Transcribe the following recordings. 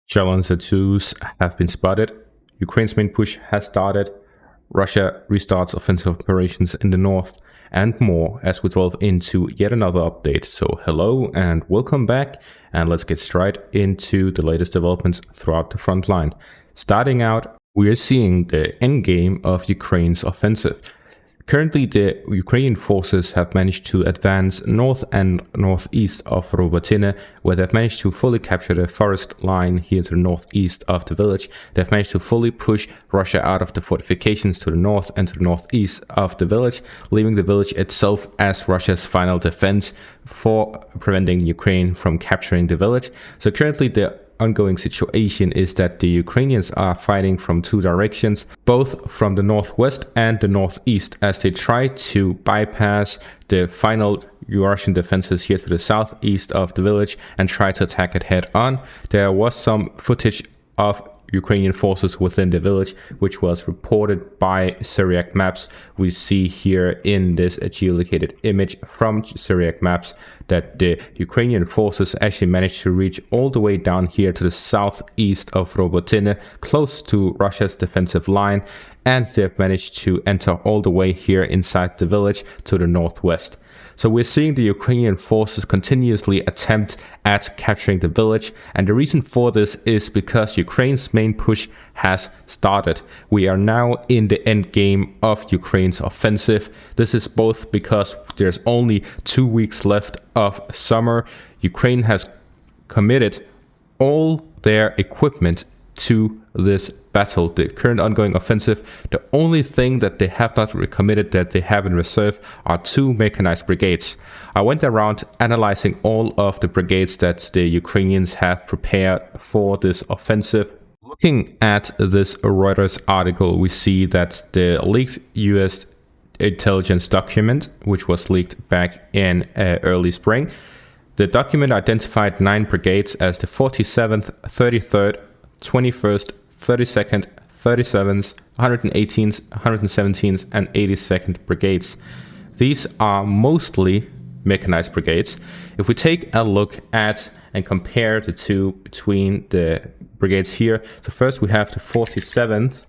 Challenger 2s have been spotted. Ukraine's main push has started. Russia restarts offensive operations in the north, and more as we delve into yet another update. So hello and welcome back, and let's get straight into the latest developments throughout the front line. Starting out, we are seeing the endgame of Ukraine's offensive. Currently, the Ukrainian forces have managed to advance north and northeast of Robotyne, where they've managed to fully capture the forest line here to the northeast of the village. They've managed to fully push Russia out of the fortifications to the north and to the northeast of the village, leaving the village itself as Russia's final defense for preventing Ukraine from capturing the village. So currently, the ongoing situation is that the Ukrainians are fighting from two directions, both from the northwest and the northeast, as they try to bypass the final Russian defenses here to the southeast of the village and try to attack it head on. There was some footage of Ukrainian forces within the village, which was reported by Syriac maps. We see here in this geolocated image from Syriac maps that the Ukrainian forces actually managed to reach all the way down here to the southeast of Robotyne, close to Russia's defensive line, and they've managed to enter all the way here inside the village to the northwest. So we're seeing the Ukrainian forces continuously attempt at capturing the village, and the reason for this is because Ukraine's main push has started. We are now in the end game of Ukraine's offensive. This is both because there's only 2 weeks left of summer. Ukraine has committed all their equipment to this battle, the current ongoing offensive. The only thing that they have not recommitted, that they have in reserve, are 2 mechanized brigades. I went around analyzing all of the brigades that the Ukrainians have prepared for this offensive. Looking at this Reuters article, we see that the leaked US intelligence document, which was leaked back in early spring, the document identified 9 brigades as the 47th, 33rd, 21st, 32nd, 37th, 118th, 117th, and 82nd brigades. These are mostly mechanized brigades. If we take a look at and compare the two between the brigades here, so first we have the 47th,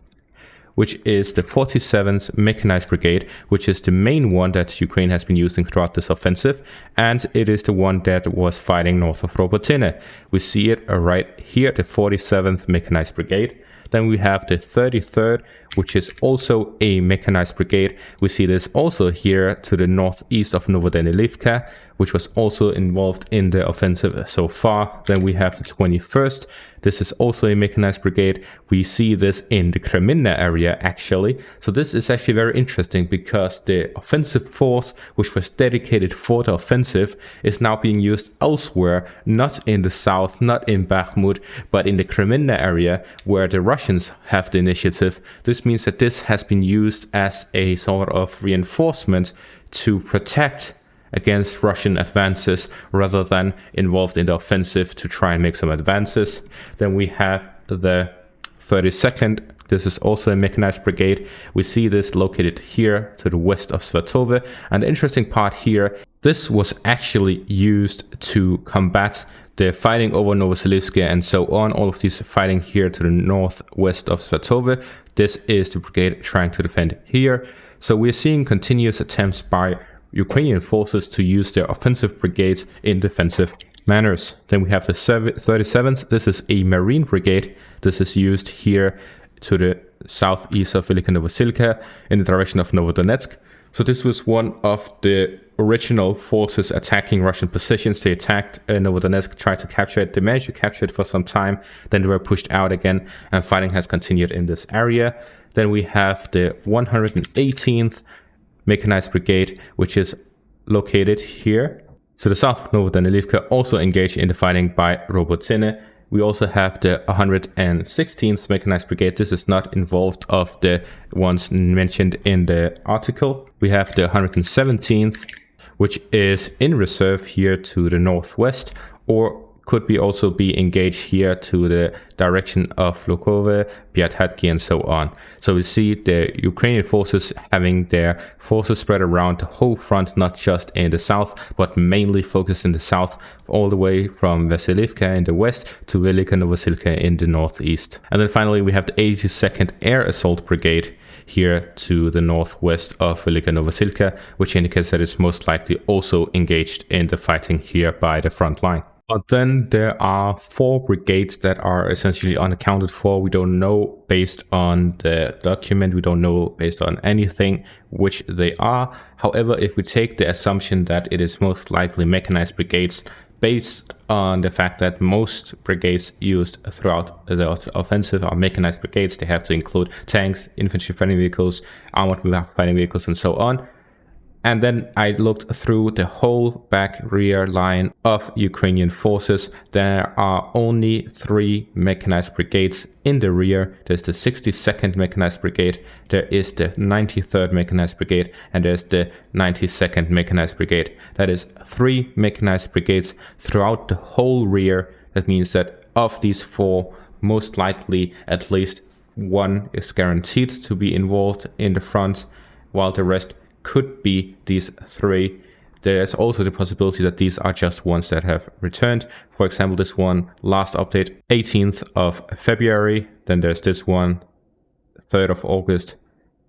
which is the 47th Mechanized Brigade, which is the main one that Ukraine has been using throughout this offensive, and it is the one that was fighting north of Robotyne. We see it right here, the 47th Mechanized Brigade. Then we have the 33rd, which is also a mechanized brigade. We see this also here to the northeast of Novodanilivka, which was also involved in the offensive so far. Then we have the 21st. This is also a mechanized brigade. We see this in the Kreminna area, actually. So this is actually very interesting because the offensive force, which was dedicated for the offensive, is now being used elsewhere, not in the south, not in Bakhmut, but in the Kreminna area, where the Russians have the initiative. This means that this has been used as a sort of reinforcement to protect against Russian advances rather than involved in the offensive to try and make some advances. Then we have the 32nd. This is also a mechanized brigade. We see this located here to the west of Svatove. And the interesting part here, this was actually used to combat the fighting over Novosibirsk and so on. All of these fighting here to the northwest of Svatove. This is the brigade trying to defend here. So we're seeing continuous attempts by Ukrainian forces to use their offensive brigades in defensive manners. Then we have the 37th. This is a marine brigade. This is used here to the southeast of Velika Novosilka in the direction of Novodonetsk. So this was one of the original forces attacking Russian positions. They attacked Novodonetsk, tried to capture it. They managed to capture it for some time. Then they were pushed out again, and fighting has continued in this area. Then we have the 118th Mechanized Brigade, which is located here to the south of Novodanilivka, also engaged in the fighting by Robotyne. We also have the 116th Mechanized Brigade. This is not involved of the ones mentioned in the article. We have the 117th, which is in reserve here to the northwest, or could be also be engaged here to the direction of Lukove, Biatatki, and so on. So we see the Ukrainian forces having their forces spread around the whole front, not just in the south, but mainly focused in the south, all the way from Vasilivka in the west to Velika Novosilka in the northeast. And then finally, we have the 82nd Air Assault Brigade here to the northwest of Velika Novosilka, which indicates that it's most likely also engaged in the fighting here by the front line. But then there are 4 brigades that are essentially unaccounted for. We don't know based on the document, we don't know based on anything which they are. However, if we take the assumption that it is most likely mechanized brigades, based on the fact that most brigades used throughout the offensive are mechanized brigades, they have to include tanks, infantry fighting vehicles, armored fighting vehicles, and so on. And then I looked through the whole back rear line of Ukrainian forces. There are only 3 mechanized brigades in the rear. There's the 62nd Mechanized Brigade, there is the 93rd Mechanized Brigade, and there's the 92nd Mechanized Brigade. That is 3 mechanized brigades throughout the whole rear. That means that of these 4, most likely at least 1 is guaranteed to be involved in the front, while the rest could be these 3. There's also the possibility that these are just ones that have returned. For example, this one, last update, 18th of February. Then there's this one, 3rd of August,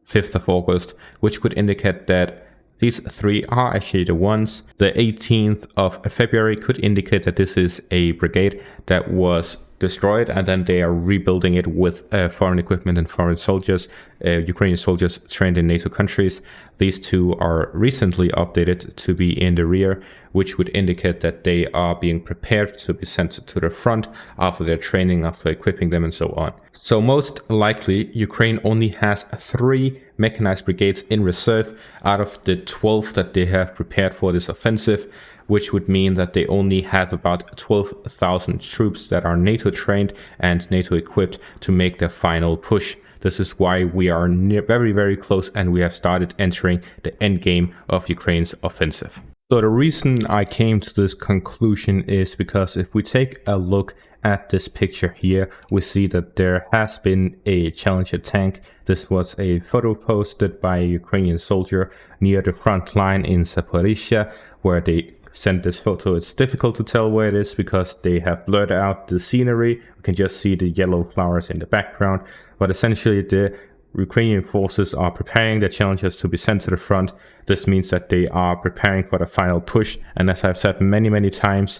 5th of August, which could indicate that these 3 are actually the ones. The 18th of February could indicate that this is a brigade that was destroyed, and then they are rebuilding it with foreign equipment and foreign soldiers, Ukrainian soldiers trained in NATO countries. These 2 are recently updated to be in the rear, which would indicate that they are being prepared to be sent to the front after their training, after equipping them, and so on. So most likely, Ukraine only has 3 mechanized brigades in reserve out of the 12 that they have prepared for this offensive, which would mean that they only have about 12,000 troops that are NATO trained and NATO equipped to make their final push. This is why we are very, very close, and we have started entering the endgame of Ukraine's offensive. So the reason I came to this conclusion is because if we take a look at this picture here, we see that there has been a Challenger tank. This was a photo posted by a Ukrainian soldier near the front line in Zaporizhzhia, where they sent this photo. It's difficult to tell where it is because they have blurred out the scenery. We can just see the yellow flowers in the background, but essentially the Ukrainian forces are preparing the Challengers to be sent to the front. This means that they are preparing for the final push, and as I've said many times,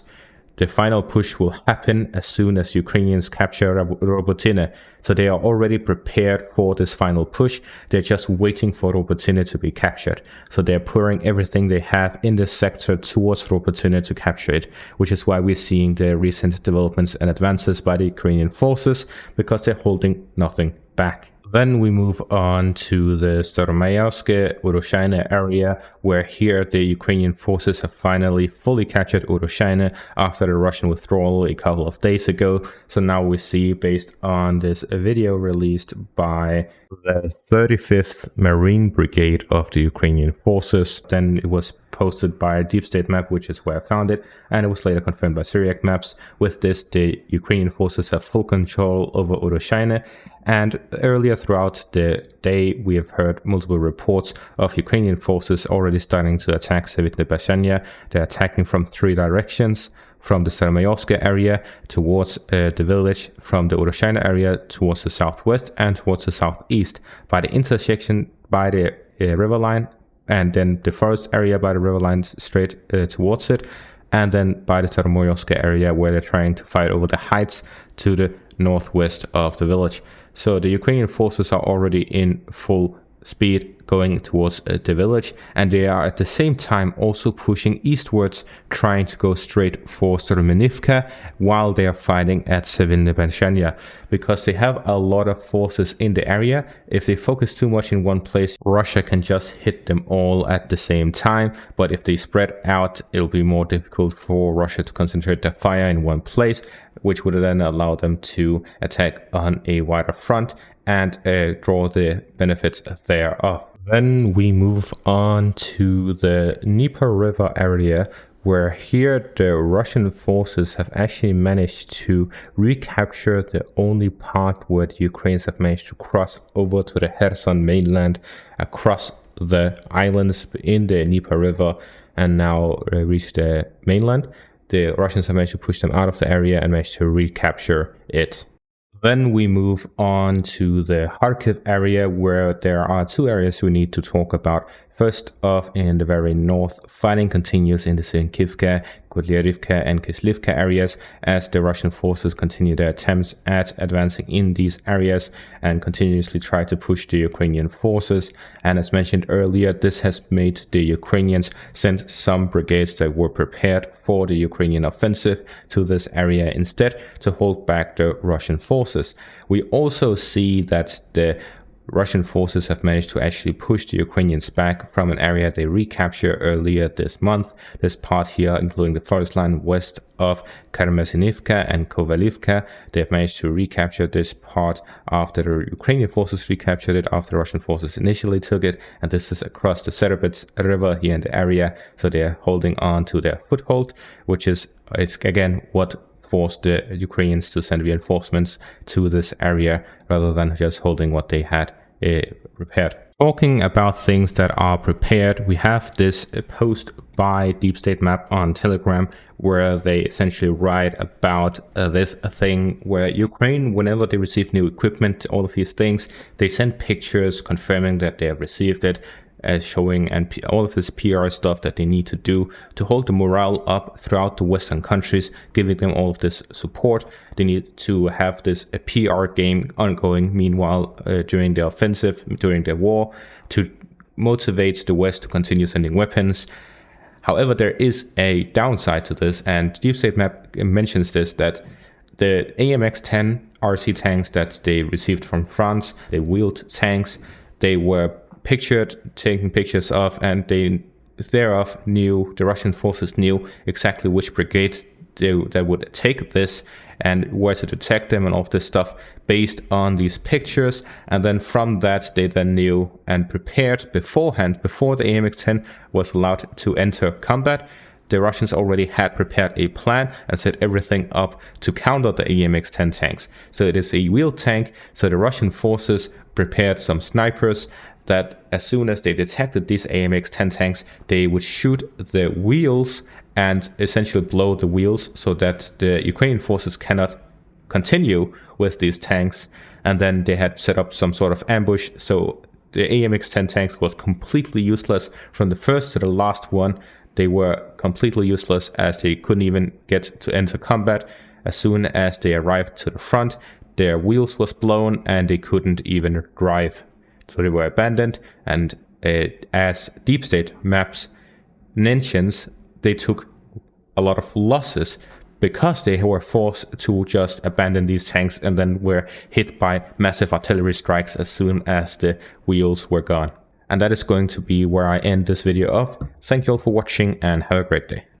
the final push will happen as soon as Ukrainians capture Robotyne. So they are already prepared for this final push. They're just waiting for Robotyne to be captured. So they're pouring everything they have in this sector towards Robotyne to capture it, which is why we're seeing the recent developments and advances by the Ukrainian forces, because they're holding nothing back. Then we move on to the Staromayorske, Urozhaine area, where here the Ukrainian forces have finally fully captured Urozhaine after the Russian withdrawal a couple of days ago. So now we see, based on this video released by the 35th Marine Brigade of the Ukrainian forces, then it was posted by Deep State Map, which is where I found it, and it was later confirmed by Syriac Maps. With this, the Ukrainian forces have full control over Urozhaine, and earlier throughout the day we have heard multiple reports of Ukrainian forces already starting to attack Sevitne-Bashania. They're attacking from 3 directions: from the Staromayorske area towards the village, from the Urozhaine area towards the southwest, and towards the southeast, by the intersection by the river line, and then the forest area by the river line straight towards it, and then by the Staromayorske area where they're trying to fight over the heights to the northwest of the village. So the Ukrainian forces are already in full speed going towards the village, and they are at the same time also pushing eastwards, trying to go straight for Stromenivka while they are fighting at Sevitne-Bashania, because they have a lot of forces in the area. If they focus too much in one place, Russia can just hit them all at the same time, but if they spread out, it'll be more difficult for Russia to concentrate their fire in one place, which would then allow them to attack on a wider front and draw the benefits thereof. Then we move on to the Dnieper River area, where here the Russian forces have actually managed to recapture the only part where the Ukrainians have managed to cross over to the Kherson mainland, across the islands in the Dnieper river, and now reach the mainland. The Russians have managed to push them out of the area and managed to recapture it. Then we move on to the Kharkiv area, where there are two areas we need to talk about. First off, in the very north, fighting continues in the Sinkivka, Kotlярivka and Kislivka areas as the Russian forces continue their attempts at advancing in these areas and continuously try to push the Ukrainian forces. And as mentioned earlier, this has made the Ukrainians send some brigades that were prepared for the Ukrainian offensive to this area instead to hold back the Russian forces. We also see that the Russian forces have managed to actually push the Ukrainians back from an area they recaptured earlier this month. This part here, including the forest line west of Karmasinivka and Kovalivka, they have managed to recapture this part after the Ukrainian forces recaptured it, after the Russian forces initially took it. And this is across the Serebets river here in the area. So they are holding on to their foothold, which is again what forced the Ukrainians to send reinforcements to this area rather than just holding what they had prepared. Talking about things that are prepared, we have this post by Deep State Map on Telegram where they essentially write about this thing where Ukraine, whenever they receive new equipment, all of these things, they send pictures confirming that they have received it, showing and all of this PR stuff that they need to do to hold the morale up throughout the Western countries, giving them all of this support. They need to have this PR game ongoing meanwhile during the offensive, during the war, to motivate the West to continue sending weapons. However, there is a downside to this, and Deep State Map mentions this, that the AMX-10 RC tanks that they received from France, they wheeled tanks, they were taken pictures of, and they thereof knew, the Russian forces knew exactly which brigade that would take this and where to detect them and all of this stuff based on these pictures. And then from that, they then knew and prepared beforehand, before the AMX-10 was allowed to enter combat. The Russians already had prepared a plan and set everything up to counter the AMX-10 tanks. So it is a wheeled tank. So the Russian forces prepared some snipers that as soon as they detected these AMX-10 tanks, they would shoot the wheels and essentially blow the wheels so that the Ukrainian forces cannot continue with these tanks. And then they had set up some sort of ambush. So the AMX-10 tanks was completely useless from the first to the last one. They were completely useless as they couldn't even get to enter combat. As soon as they arrived to the front, their wheels was blown and they couldn't even drive. So they were abandoned, and as Deep State Maps mentions, they took a lot of losses because they were forced to just abandon these tanks and then were hit by massive artillery strikes as soon as the wheels were gone. And that is going to be where I end this video off. Thank you all for watching and have a great day.